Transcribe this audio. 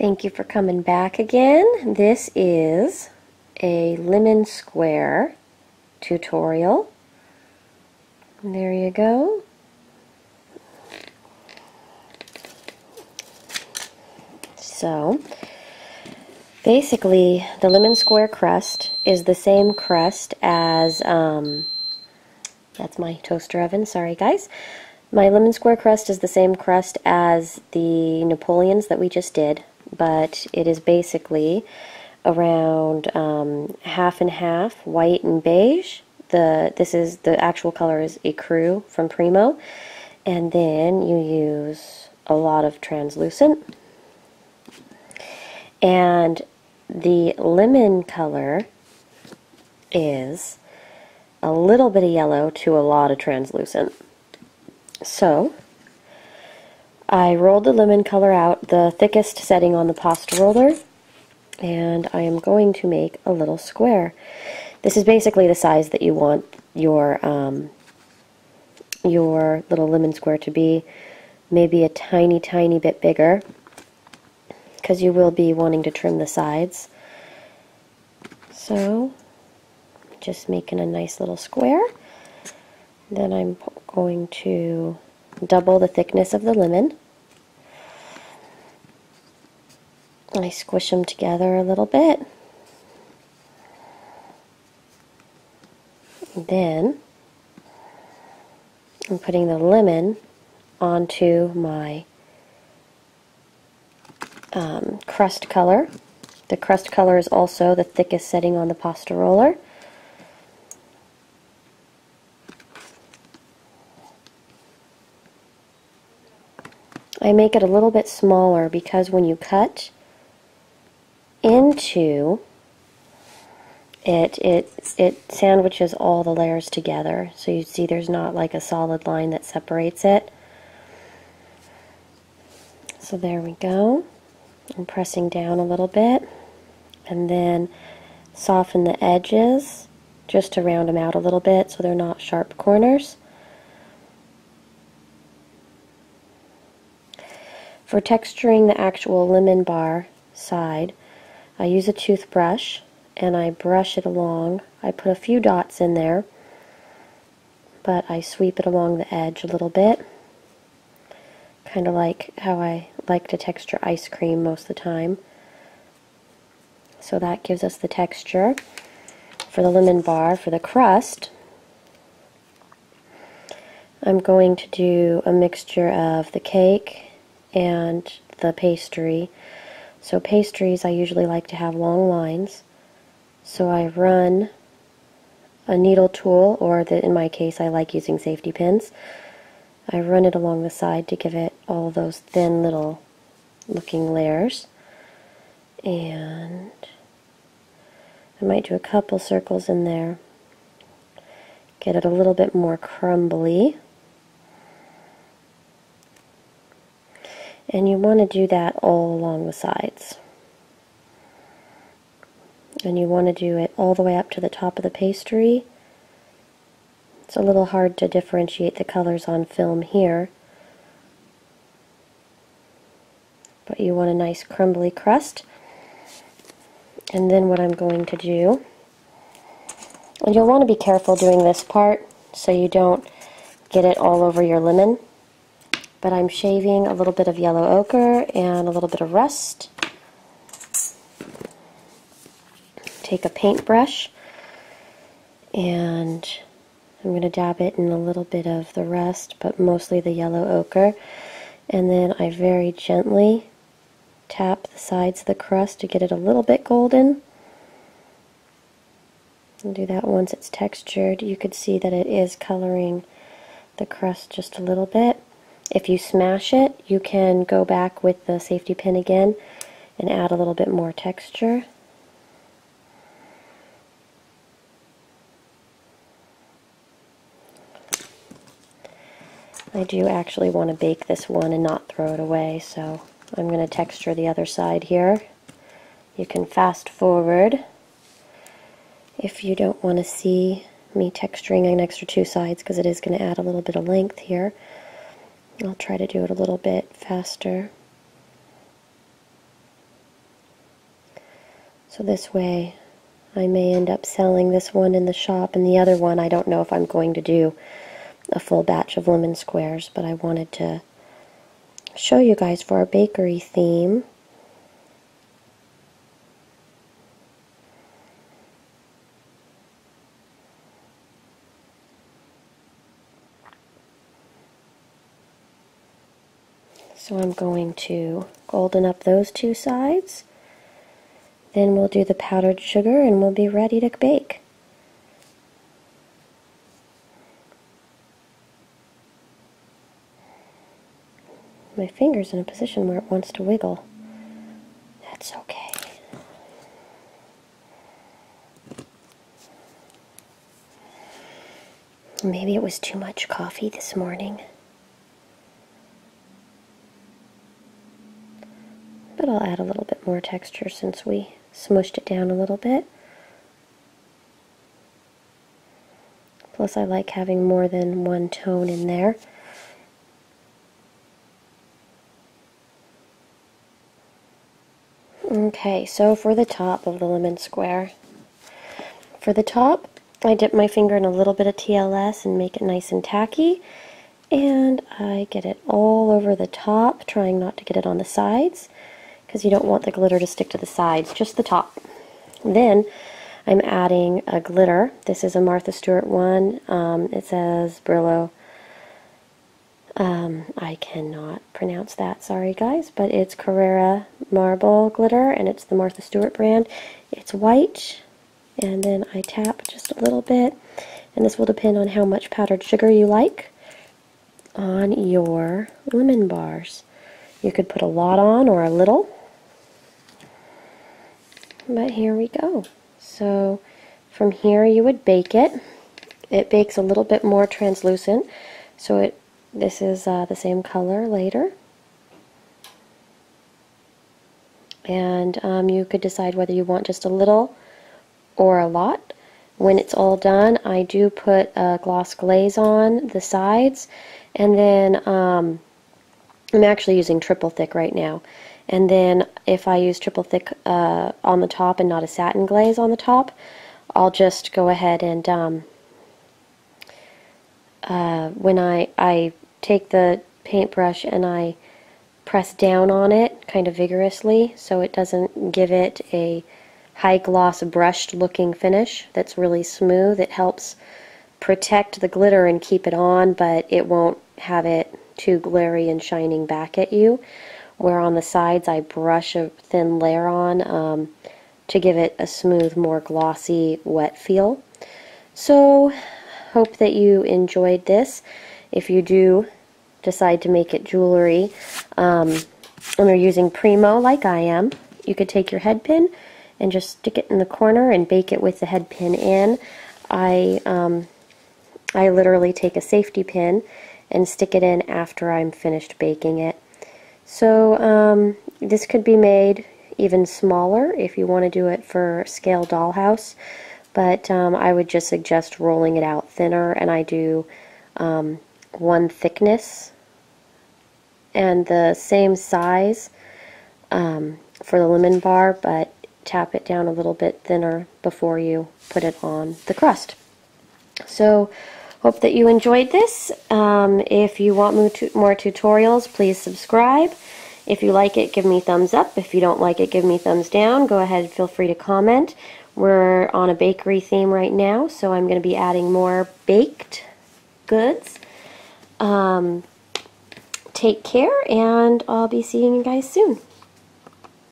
Thank you for coming back again. This is a lemon square tutorial. And there you go. So, basically, the lemon square crust is the same crust as, that's my toaster oven, sorry guys. My lemon square crust is the same crust as the Napoleons that we just did, but it is basically around half and half, white and beige. The actual color is Ecru from Primo, and then you use a lot of translucent. And the lemon color is a little bit of yellow to a lot of translucent. So, I rolled the lemon color out, the thickest setting on the pasta roller, and I am going to make a little square. This is basically the size that you want your little lemon square to be, maybe a tiny, tiny bit bigger, because you will be wanting to trim the sides. So, just making a nice little square. Then I'm going to double the thickness of the lemon. I squish them together a little bit. Then I'm putting the lemon onto my crust color. The crust color is also the thickest setting on the pasta roller. I make it a little bit smaller because when you cut into it, it sandwiches all the layers together. So you see there's not like a solid line that separates it. So there we go. I'm pressing down a little bit and then soften the edges just to round them out a little bit so they're not sharp corners. For texturing the actual lemon bar side, I use a toothbrush and I brush it along. I put a few dots in there, but I sweep it along the edge a little bit, kind of like how I like to texture ice cream most of the time. So that gives us the texture for the lemon bar. For the crust, I'm going to do a mixture of the cake and the pastry. So pastries I usually like to have long lines, so I run a needle tool, or in my case I like using safety pins. I run it along the side to give it all of those thin little looking layers, and I might do a couple circles in there, get it a little bit more crumbly. And you want to do that all along the sides. And you want to do it all the way up to the top of the pastry. It's a little hard to differentiate the colors on film here, but you want a nice crumbly crust. And then what I'm going to do, and you'll want to be careful doing this part so you don't get it all over your lemon, but I'm shaving a little bit of yellow ochre and a little bit of rust. Take a paintbrush and I'm going to dab it in a little bit of the rust, but mostly the yellow ochre, and then I very gently tap the sides of the crust to get it a little bit golden. I'll do that once it's textured. You could see that it is coloring the crust just a little bit. If you smash it, you can go back with the safety pin again and add a little bit more texture. I do actually want to bake this one and not throw it away, so I'm going to texture the other side here. You can fast forward if you don't want to see me texturing an extra two sides, because it is going to add a little bit of length here. I'll try to do it a little bit faster. So this way I may end up selling this one in the shop, and the other one I don't know if I'm going to do a full batch of lemon squares, but I wanted to show you guys for our bakery theme. So I'm going to golden up those two sides. Then we'll do the powdered sugar and we'll be ready to bake. My finger's in a position where it wants to wiggle. That's okay. Maybe it was too much coffee this morning. But I'll add a little bit more texture since we smushed it down a little bit. Plus I like having more than one tone in there. Okay, so for the top of the lemon square, for the top I dip my finger in a little bit of TLS and make it nice and tacky, and I get it all over the top, trying not to get it on the sides, because you don't want the glitter to stick to the sides, just the top. Then I'm adding a glitter. This is a Martha Stewart one. It says Brillo. I cannot pronounce that, sorry guys, but it's Carrera Marble Glitter, and it's the Martha Stewart brand. It's white, and then I tap just a little bit, and this will depend on how much powdered sugar you like on your lemon bars. You could put a lot on or a little, but here we go. So from here you would bake it. It bakes a little bit more translucent, so this is the same color later. And you could decide whether you want just a little or a lot. When it's all done, I do put a gloss glaze on the sides, and then I'm actually using triple thick right now. And then if I use triple thick on the top and not a satin glaze on the top, I'll just go ahead and when I take the paintbrush and I press down on it kind of vigorously so it doesn't give it a high gloss brushed looking finish that's really smooth. It helps protect the glitter and keep it on, but it won't have it too glary and shining back at you. Where on the sides I brush a thin layer on to give it a smooth, more glossy, wet feel. So hope that you enjoyed this. If you do decide to make it jewelry and you're using Primo like I am, you could take your head pin and just stick it in the corner and bake it with the head pin in. I literally take a safety pin and stick it in after I'm finished baking it. So this could be made even smaller if you want to do it for scale dollhouse, but I would just suggest rolling it out thinner, and I do one thickness and the same size for the lemon bar, but tap it down a little bit thinner before you put it on the crust. So hope that you enjoyed this. If you want more tutorials, please subscribe. If you like it, give me thumbs up. If you don't like it, give me thumbs down. Go ahead, feel free to comment. We're on a bakery theme right now, so I'm going to be adding more baked goods. Take care, and I'll be seeing you guys soon.